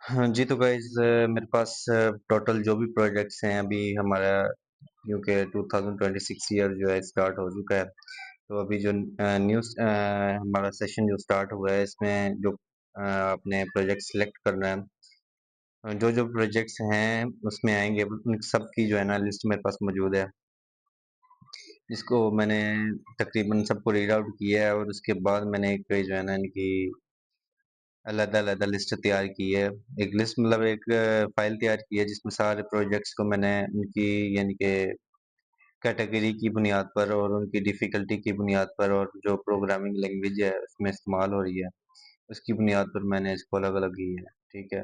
हाँ जी, तो गाइज़ मेरे पास टोटल जो भी प्रोजेक्ट्स हैं अभी हमारा क्योंकि 2026 ईयर जो है स्टार्ट हो चुका है। तो अभी जो हमारा सेशन जो स्टार्ट हुआ है इसमें जो अपने प्रोजेक्ट सेलेक्ट करना है। जो-जो प्रोजेक्ट्स हैं उसमें आएँगे उन सब की जो है ना लिस्ट मेरे पास मौजूद है। जिसको मैंने तकरीबन सबको रीड आउट किया है और उसके बाद मैंने एक जो है ना इनकी अलग-अलग लिस्ट तैयार की है। एक लिस्ट मतलब एक फ़ाइल तैयार की है जिसमें सारे प्रोजेक्ट्स को मैंने उनकी यानी कि कैटेगरी की बुनियाद पर और उनकी डिफ़िकल्टी की बुनियाद पर और जो प्रोग्रामिंग लैंग्वेज है उसमें इस्तेमाल हो रही है, उसकी बुनियाद पर मैंने इसको अलग-अलग की है, ठीक है?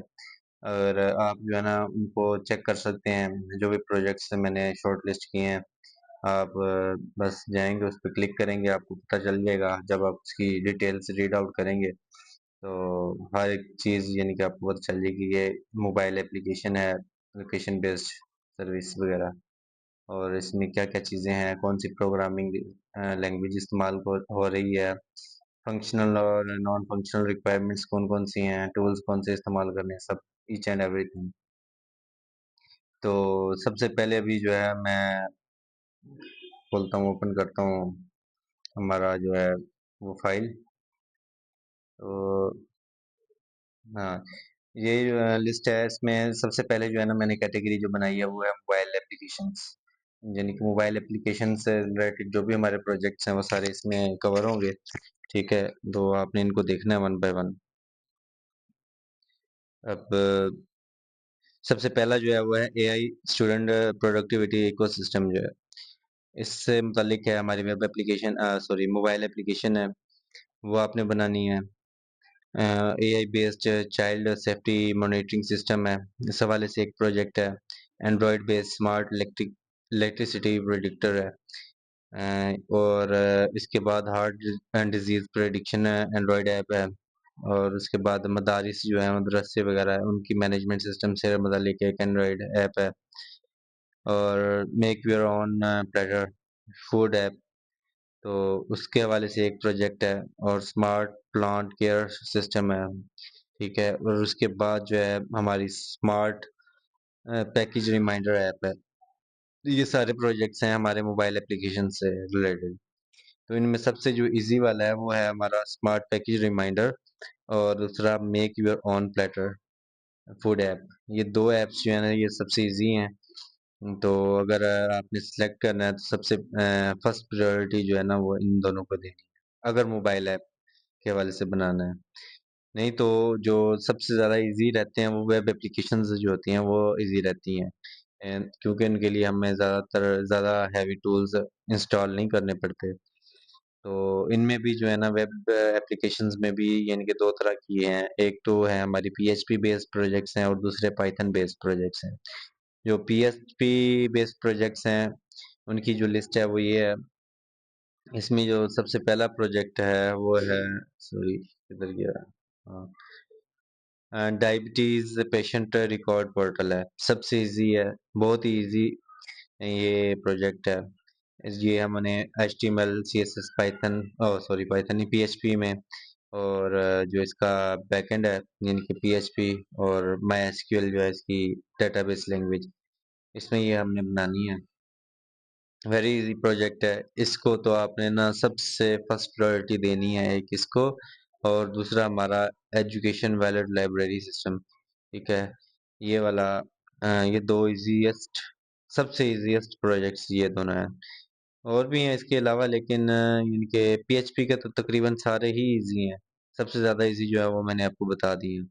और आप जो है ना उनको चेक कर सकते हैं, जो भी प्रोजेक्ट्स मैंने शॉर्ट लिस्ट किए हैं, आप बस जाएँगे उस पे क्लिक करेंगे, आपको पता चल जाएगा जब आप उसकी डिटेल्स रीड आउट करेंगे तो हर एक चीज़ यानी कि आपको पता चल जाएगी ये मोबाइल एप्लीकेशन है, लोकेशन बेस्ड सर्विस वगैरह और इसमें क्या-क्या चीज़ें हैं, कौन-सी प्रोग्रामिंग लैंग्वेज इस्तेमाल हो रही है, फंक्शनल और नॉन फंक्शनल रिक्वायरमेंट्स कौन-कौन सी हैं, टूल्स कौन से इस्तेमाल करने हैं, सब ईच एंड एवरीथिंग। तो सबसे पहले अभी जो है मैं खोलता हूँ, ओपन करता हूँ हमारा जो है वो फ़ाइल। तो हाँ, ये जो लिस्ट है इसमें सबसे पहले जो है ना मैंने कैटेगरी जो बनाई है वो है मोबाइल एप्लीकेशंस। यानी कि मोबाइल एप्लीकेशन से रिलेटेड जो भी हमारे प्रोजेक्ट्स हैं वो सारे इसमें कवर होंगे। ठीक है, तो आपने इनको देखना है वन बाय वन। अब सबसे पहला जो है वो है एआई स्टूडेंट प्रोडक्टिविटी इकोसिस्टम जो है। इससे मुताल्लिक है हमारी web application sorry mobile application है, वो आपने बनानी है। AI based child safety monitoring system है, इस हवाले से एक प्रोजेक्ट है। Android based smart electricity predictor है। और इसके बाद heart and disease prediction Android app है। और उसके बाद मदारिस जो है मदरसे वगैरह है उनकी मैनेजमेंट सिस्टम से मुताल्लिक एक एंड्रॉयड ऐप है। और make your own platter food app, तो उसके हवाले से एक प्रोजेक्ट है। और स्मार्ट प्लांट केयर सिस्टम है, ठीक है। और उसके बाद जो है हमारी स्मार्ट पैकेज रिमाइंडर ऐप है। ये सारे प्रोजेक्ट्स हैं हमारे मोबाइल एप्लीकेशन से रिलेटेड। तो इनमें सबसे जो इजी वाला है वो है हमारा स्मार्ट पैकेज रिमाइंडर और दूसरा make your own platter food app. ये दो ऐप्स जो है ना ये सबसे इजी हैं। तो अगर आपने सेलेक्ट करना है तो सबसे फर्स्ट प्रायोरिटी जो है ना वो इन दोनों को देनी है अगर मोबाइल ऐप के हवाले से बनाना है। नहीं तो जो सबसे ज़्यादा इजी रहते हैं वो वेब एप्लीकेशंस जो होती हैं वो इजी रहती हैं। क्योंकि इनके लिए हमें ज़्यादा हैवी टूल्स इंस्टॉल नहीं करने पड़ते। तो इनमें भी जो है ना वेब एप्लीकेशंस में भी यानी कि 2 तरह की हैं। एक तो है हमारी पीएचपी बेस्ड प्रोजेक्ट्स हैं और दूसरे पाइथन बेस्ड प्रोजेक्ट्स हैं। जो पीएचपी बेस्ड प्रोजेक्ट्स हैं उनकी जो लिस्ट है वो ये है। इसमें जो सबसे पहला प्रोजेक्ट है वो है सॉरी किधर गया? हाँ, डायबिटीज पेशेंट रिकॉर्ड पोर्टल है। सबसे इजी है, बहुत ही इजी ये प्रोजेक्ट है। ये हमने HTML CSS Python sorry Python नहीं PHP में और जो इसका बैकएंड है यानी कि PHP और MySQL जो है इसकी डेटाबेस लैंग्वेज, इसमें ये हमने बनानी है। वेरी इजी प्रोजेक्ट है। इसको तो आपने ना सबसे फर्स्ट प्रायोरिटी देनी है एक इसको और दूसरा हमारा एजुकेशन वैलिड लाइब्रेरी सिस्टम, ठीक है। ये वाला ये दो इजीएस्ट सबसे इजीएस्ट प्रोजेक्ट्स ये दोनों हैं। और भी हैं इसके अलावा लेकिन इनके पीएचपी के तो तकरीबन सारे ही इजी हैं। सबसे ज़्यादा इजी जो है वो मैंने आपको बता दी है।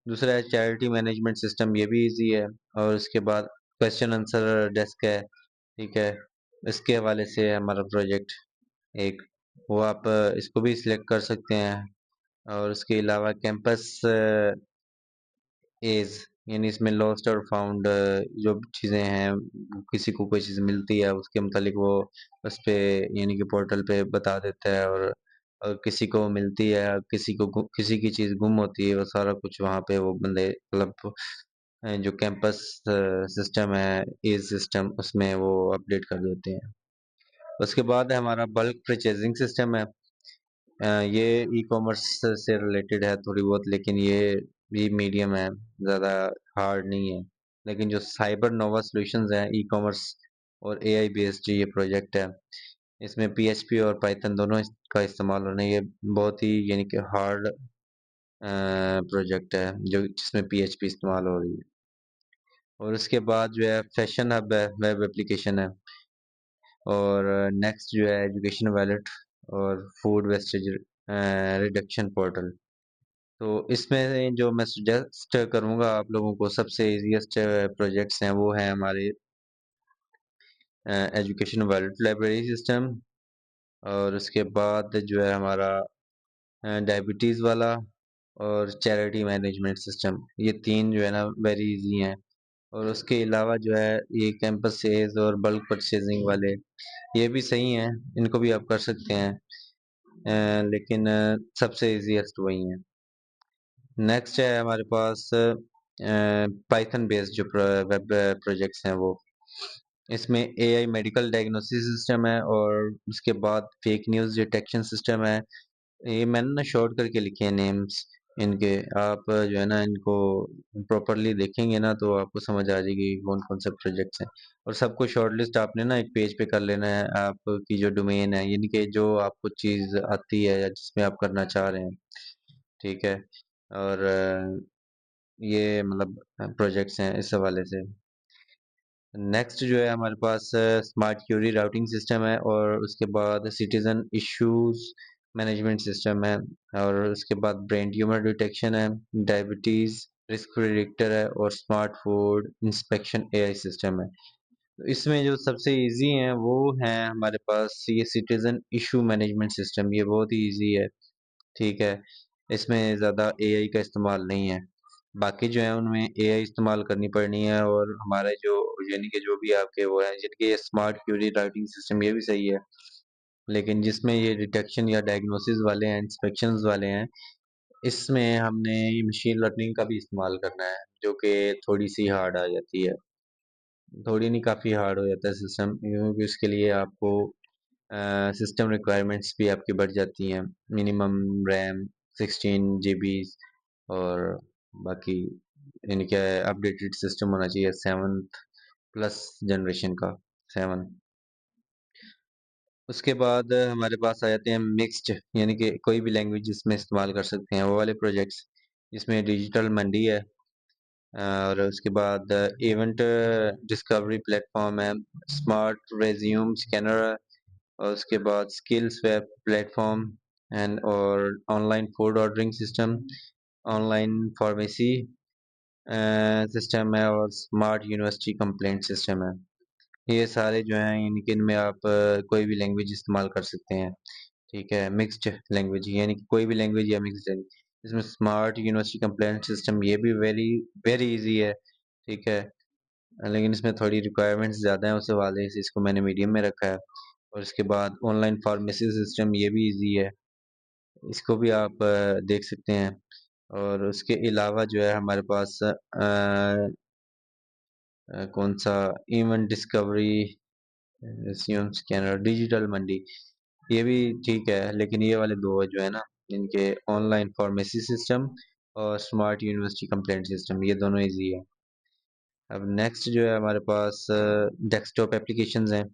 दूसरा है चैरिटी मैनेजमेंट सिस्टम, ये भी इजी है। और उसके बाद क्वेश्चन आंसर डेस्क है, ठीक है। इसके हवाले से है हमारा प्रोजेक्ट एक, वो आप इसको भी सिलेक्ट कर सकते हैं। और उसके अलावा कैंपस एज यानी इसमें लॉस्ट और फाउंड जो चीज़ें हैं, किसी को कोई चीज़ मिलती है उसके मुतालिक वो उस पे यानी कि पोर्टल पे बता देता है। और किसी को मिलती है, किसी की चीज़ गुम होती है, वो सारा कुछ वहाँ पे वो बंदे मतलब जो कैंपस सिस्टम है एज सिस्टम उसमें वो अपडेट कर देते हैं। उसके बाद है हमारा बल्क परचेजिंग सिस्टम है। ये ई कॉमर्स से रिलेटेड है थोड़ी बहुत, लेकिन ये ये मीडियम है, ज़्यादा हार्ड नहीं है। लेकिन जो साइबर नोवा सॉल्यूशंस हैं, ई-कॉमर्स और एआई बेस्ड ये प्रोजेक्ट है, इसमें पीएचपी और पाइथन दोनों का इस्तेमाल होना है। ये बहुत ही यानी कि हार्ड प्रोजेक्ट है जो जिसमें पीएचपी इस्तेमाल हो रही है। और उसके बाद जो है फैशन हब है, वेब एप्लीकेशन है। और नेक्स्ट जो है एजुकेशन वैलेट और फूड वेस्टेज रिडक्शन पोर्टल। तो इसमें से जो मैं सजेस्ट करूँगा आप लोगों को, सबसे ईज़ीएस्ट प्रोजेक्ट्स हैं वो हैं हमारे एजुकेशन वैलेट लाइब्रेरी सिस्टम, और उसके बाद जो है हमारा डायबिटीज़ वाला और चैरिटी मैनेजमेंट सिस्टम। ये 3 जो है ना वेरी ईज़ी हैं। और उसके अलावा जो है ये कैंपस सेल्स और बल्क परचेज़िंग वाले, ये भी सही हैं, इनको भी आप कर सकते हैं। लेकिन सबसे ईज़ीएस्ट वही हैं। नेक्स्ट है हमारे पास पाइथन बेस्ड जो वेब प्रोजेक्ट्स हैं वो। इसमें एआई मेडिकल डायग्नोसिस सिस्टम है, और उसके बाद फेक न्यूज़ डिटेक्शन सिस्टम है। ये मैंने ना शॉर्ट करके लिखे हैं नेम्स इनके। आप जो है ना इनको प्रॉपरली देखेंगे ना तो आपको समझ आ जाएगी कौन कौन से प्रोजेक्ट्स हैं। और सबको शॉर्टलिस्ट आपने ना एक पेज पे कर लेना है। आपकी जो डोमेन है यानी कि जो आपको चीज़ आती है या जिसमें आप करना चाह रहे हैं, ठीक है। और ये मतलब प्रोजेक्ट्स हैं इस हवाले से। नेक्स्ट जो है हमारे पास स्मार्ट क्यूरी राउटिंग सिस्टम है, और उसके बाद सिटीजन इश्यूज मैनेजमेंट सिस्टम है, और उसके बाद ब्रेन ट्यूमर डिटेक्शन है, डायबिटीज रिस्क प्रिडिक्टर है, और smart food inspection AI system है। तो इसमें जो सबसे इजी है वो है हमारे पास ये सिटीजन इशू मैनेजमेंट सिस्टम। ये बहुत ही इजी है, ठीक है। इसमें ज़्यादा एआई का इस्तेमाल नहीं है। बाकी जो है उनमें एआई इस्तेमाल करनी पड़नी है, और हमारे जो यानी कि जो भी आपके वो हैं जिनके ये स्मार्ट क्यूरी राइटिंग सिस्टम, ये भी सही है। लेकिन जिसमें ये डिटेक्शन या डायग्नोसिस वाले हैं, इंस्पेक्शंस वाले हैं, इसमें हमने ये मशीन लर्निंग का भी इस्तेमाल करना है, जो कि थोड़ी-सी हार्ड आ जाती है। थोड़ी नहीं, काफ़ी हार्ड हो जाता है सिस्टम, क्योंकि उसके लिए आपको सिस्टम रिक्वायरमेंट्स भी आपकी बढ़ जाती हैं। मिनिमम रैम 16 जीबी, और बाकी इनका अपडेटेड सिस्टम होना चाहिए 7th प्लस जनरेशन का, 7। उसके बाद हमारे पास आ जाते हैं मिक्स्ड, यानी कि कोई भी लैंग्वेज इसमें इस्तेमाल कर सकते हैं वो वाले प्रोजेक्ट्स। इसमें डिजिटल मंडी है, और उसके बाद इवेंट डिस्कवरी प्लेटफॉर्म है, स्मार्ट रेज्यूम स्कैनर है, और उसके बाद स्किल्स वेब प्लेटफॉर्म एंड और online food ordering system, online pharmacy system है, और स्मार्ट यूनिवर्सिटी कंप्लेंट सिस्टम है। ये सारे जो हैं इनके इनमें आप कोई भी लैंग्वेज इस्तेमाल कर सकते हैं, ठीक है। मिक्स्ड लैंग्वेज यानी कि कोई भी लैंग्वेज या मिक्स्ड लैंग्वेज। इसमें स्मार्ट यूनिवर्सिटी कंप्लेंट सिस्टम ये भी वेरी वेरी इजी है, ठीक है। लेकिन इसमें थोड़ी रिक्वायरमेंट्स ज़्यादा है, उस हवाले से इसको मैंने मीडियम में रखा है। और इसके बाद ऑनलाइन फार्मेसी सिस्टम ये भी इजी है, इसको भी आप देख सकते हैं। और उसके अलावा जो है हमारे पास कौन सा event discovery resume scanner digital Mandi, ये भी ठीक है। लेकिन ये वाले दो जो है ना, इनके ऑनलाइन फार्मेसी सिस्टम और स्मार्ट यूनिवर्सिटी कंप्लेंट सिस्टम, ये दोनों इजी है। अब नेक्स्ट जो है हमारे पास डेस्कटॉप एप्लीकेशंस हैं।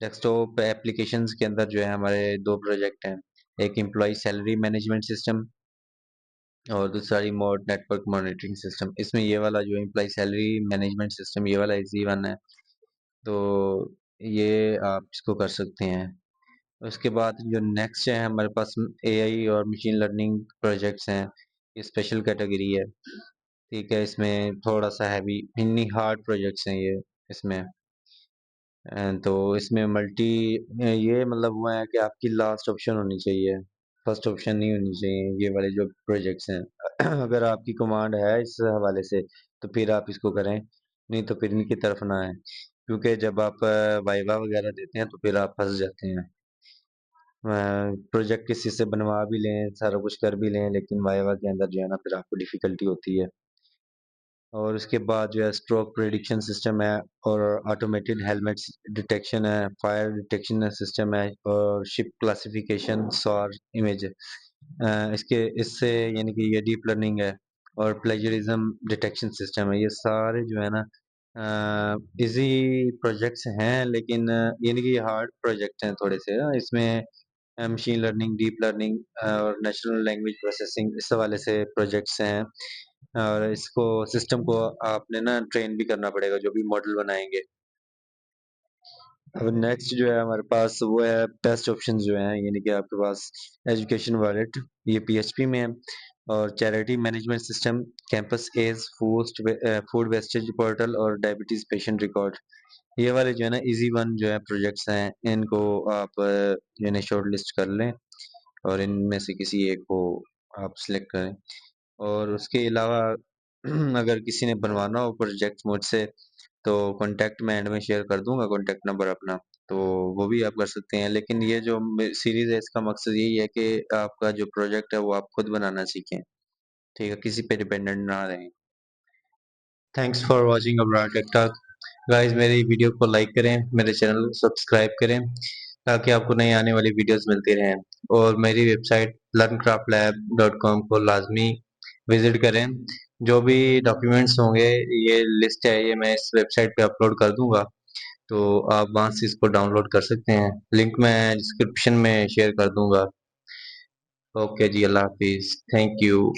डेस्कटॉप एप्लीकेशंस के अंदर जो है हमारे दो प्रोजेक्ट हैं। एक एम्प्लॉय सैलरी मैनेजमेंट सिस्टम, और दूसरा रिमोट नेटवर्क मॉनिटरिंग सिस्टम। इसमें ये वाला जो एम्प्लॉय सैलरी मैनेजमेंट सिस्टम, ये वाला इजी वन है, तो ये आप इसको कर सकते हैं। उसके बाद जो नेक्स्ट है हमारे पास एआई और मशीन लर्निंग प्रोजेक्ट्स हैं। ये स्पेशल कैटेगरी है, ठीक है। इसमें थोड़ा सा हैवी इतनी हार्ड प्रोजेक्ट्स हैं ये इसमें। तो इसमें मल्टी ये मतलब हुआ है कि आपकी लास्ट ऑप्शन होनी चाहिए, फर्स्ट ऑप्शन नहीं होनी चाहिए ये वाले जो प्रोजेक्ट्स हैं। अगर आपकी कमांड है इस हवाले से तो फिर आप इसको करें, नहीं तो फिर इनकी तरफ ना आए, क्योंकि जब आप वाइवा वगैरह देते हैं तो फिर आप फंस जाते हैं। प्रोजेक्ट किसी से बनवा भी लें, सारा कुछ कर भी लें, लेकिन वाइवा के अंदर जो है ना फिर आपको डिफिकल्टी होती है। और उसके बाद जो है स्ट्रोक प्रिडिक्शन सिस्टम है, और ऑटोमेटेड हेलमेट्स डिटेक्शन है, फायर डिटेक्शन सिस्टम है, और शिप क्लासिफिकेशन सॉर इमेज। इसके इससे यानी कि ये डीप लर्निंग है, और प्लेजरिज्म डिटेक्शन सिस्टम है। ये सारे जो है ना इजी प्रोजेक्ट्स हैं, लेकिन यानी कि हार्ड प्रोजेक्ट हैं थोड़े से। इसमें मशीन लर्निंग, डीप लर्निंग और नेचुरल लैंग्वेज प्रोसेसिंग, इस हवाले से प्रोजेक्ट्स हैं। और इसको सिस्टम को आपने ना ट्रेन भी करना पड़ेगा, जो भी मॉडल बनाएंगे। अब नेक्स्ट जो है हमारे पास वो है बेस्ट ऑप्शन जो है, यानी कि आपके पास एजुकेशन वॉलेट, ये पीएचपी में है। और charity management system, campus edge, food wastage portal और डायबिटीज पेशेंट रिकॉर्ड, ये वाले जो है ना इजी वन जो है प्रोजेक्ट्स हैं। इनको आप जो है शॉर्ट लिस्ट कर लें और इनमें से किसी एक को आप सिलेक्ट करें। और उसके अलावा अगर किसी ने बनवाना हो प्रोजेक्ट मुझसे, तो कॉन्टैक्ट मैं एंड में शेयर कर दूंगा, कॉन्टैक्ट नंबर अपना, तो वो भी आप कर सकते हैं। लेकिन ये जो सीरीज है, इसका मकसद यही है कि आपका जो प्रोजेक्ट है वो आप खुद बनाना सीखें, ठीक है, किसी पे डिपेंडेंट ना रहें। Thanks for watching Abrar tech talk. Guys, मेरी वीडियो को लाइक करें, मेरे चैनल को सब्सक्राइब करें, ताकि आपको नई आने वाली वीडियोस मिलती रहें। और मेरी वेबसाइट learncraftlab.com को लाजमी विजिट करें। जो भी डॉक्यूमेंट्स होंगे, ये लिस्ट है, ये मैं इस वेबसाइट पे अपलोड कर दूंगा, तो आप वहां से इसको डाउनलोड कर सकते हैं। लिंक मैं डिस्क्रिप्शन में शेयर कर दूंगा। ओके जी, अल्लाह हाफिज, थैंक यू।